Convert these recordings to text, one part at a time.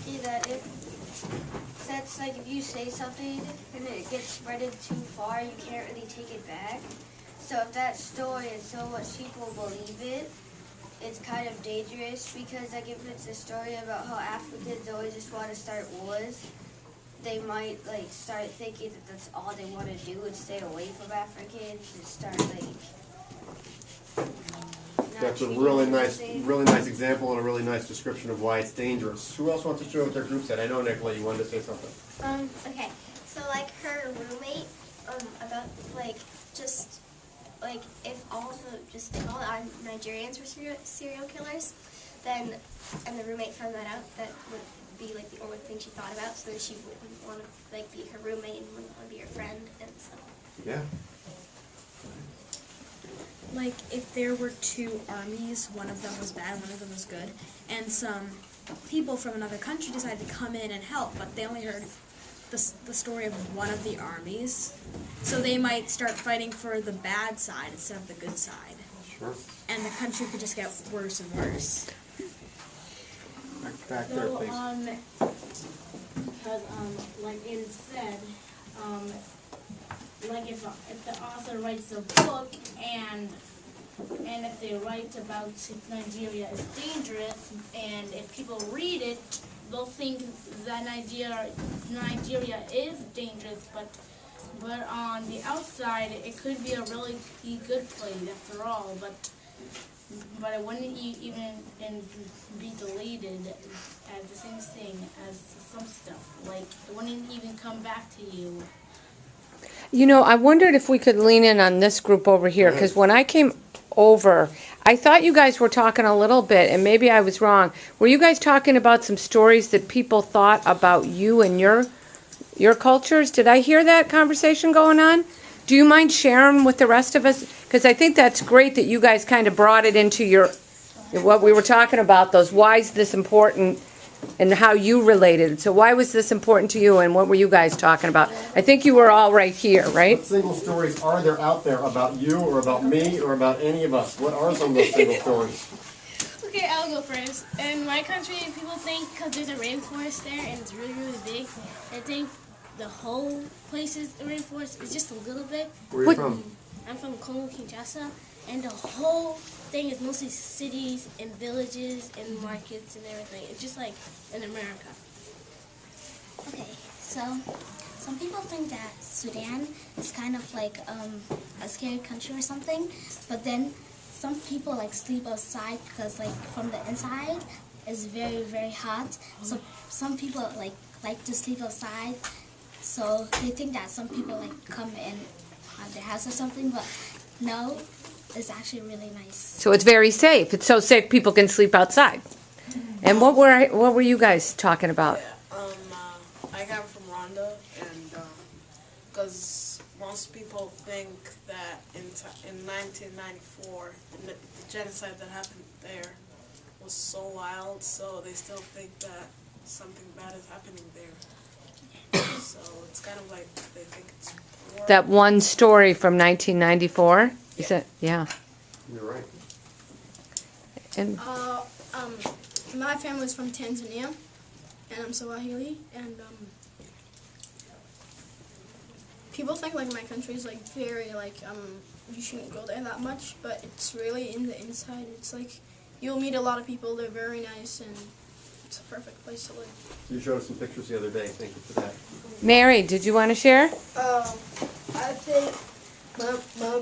anarchy that that's like if you say something and it gets spreaded too far, you can't really take it back. So if that story and so much people believe it, it's kind of dangerous because like if it's a story about how Africans always just want to start wars, they might like start thinking that that's all they want to do and stay away from Africans and start like. That's a really nice example and a really nice description of why it's dangerous. Who else wants to show what their group said? I know, Nicola, you wanted to say something. Okay. So like her roommate, about like just like if all the Nigerians were serial killers, then and the roommate found that out, that would be like the only thing she thought about. So then she wouldn't want to like be her roommate and wouldn't want to be her friend and stuff. Yeah. Like if there were two armies, one of them was bad, one of them was good, and some people from another country decided to come in and help, but they only heard the story of one of the armies, so they might start fighting for the bad side instead of the good side. Sure. And the country could just get worse and worse. Back there, please. Because, like it said, like if the author writes a book and if they write about if Nigeria is dangerous and if people read it, they'll think that Nigeria is dangerous, but on the outside it could be a really good place after all, but it wouldn't even be deleted as the same thing as some stuff. Like it wouldn't even come back to you. You know, I wondered if we could lean in on this group over here, because when I came over, I thought you guys were talking a little bit, and maybe I was wrong. Were you guys talking about some stories that people thought about you and your cultures? Did I hear that conversation going on? Do you mind sharing with the rest of us? Because I think that's great that you guys kind of brought it into what we were talking about, those why is this important and how you related. So why was this important to you and what were you guys talking about? I think you were all right here, right? What single stories are there out there about you or about me or about any of us? What are some of those single stories? Okay, I'll go first. In my country, people think because there's a rainforest there and it's really, really big, they think the whole place is a rainforest. It's just a little bit. Where are you from? I'm from Congo, Kinshasa, and the whole thing is mostly cities and villages and markets and everything. It's just like in America. Okay, so some people think that Sudan is kind of like a scary country or something, but then some people like sleep outside because like from the inside it's very, very hot. So some people like to sleep outside, so they think that some people like come in their house or something, but no, it's actually really nice. So it's very safe. It's so safe people can sleep outside. And what were you guys talking about? I come from Rwanda, and because most people think that in 1994, the genocide that happened there was so wild, so they still think that something bad is happening there. So it's kind of like they think it's war. That one story from 1994? Is that, yeah. You're right. And My family's from Tanzania, and I'm Swahili, and people think like my country's like very like you shouldn't go there that much, but it's really in the inside. It's like you'll meet a lot of people. They're very nice, and it's a perfect place to live. You showed us some pictures the other day. Thank you for that. Mary, did you want to share? I think my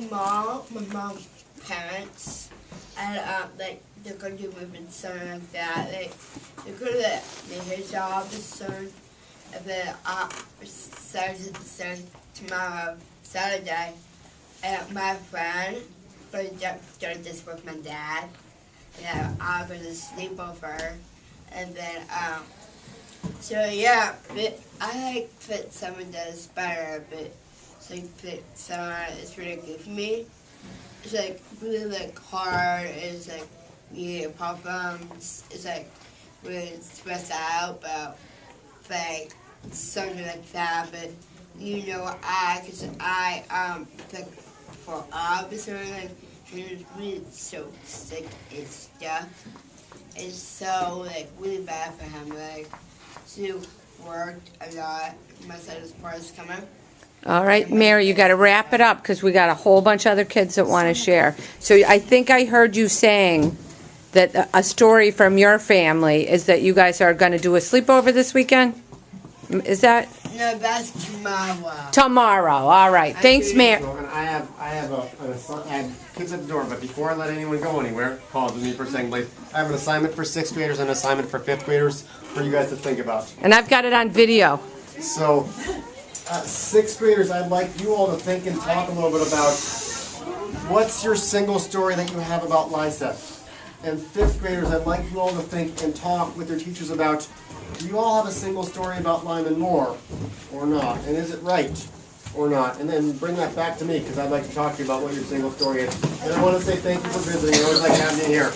mom's parents, and like the country movement, something like that. Like they could have made his job as soon as the tomorrow Saturday, and my friend started this with my dad. Yeah, I was a sleepover, and then so yeah, but I like fit some of those better, but so fit some it's really good for me. It's like really like hard. It's like yeah, problems. It's like really stressed out about like something like that. But you know, cause I like for officer like he was really so sick and stuff. It's so like really bad for him. Like She worked a lot. My son is first coming. All right, Mary, you got to wrap it up because we got a whole bunch of other kids that want to share. So I think I heard you saying that a story from your family is that you guys are going to do a sleepover this weekend? Is that? No, that's tomorrow. Tomorrow. All right. Thanks, Mary. And I have kids at the door, but before I let anyone go anywhere, pause with me for a second, please. I have an assignment for 6th graders and an assignment for 5th graders for you guys to think about. And I've got it on video. So, 6th graders, I'd like you all to think and talk a little bit about what's your single story that you have about LICEP. And 5th graders, I'd like you all to think and talk with your teachers about, do you all have a single story about Lyman Moore or not? And is it right or not? And then bring that back to me because I'd like to talk to you about what your single story is. And I want to say thank you for visiting. I always like having you here.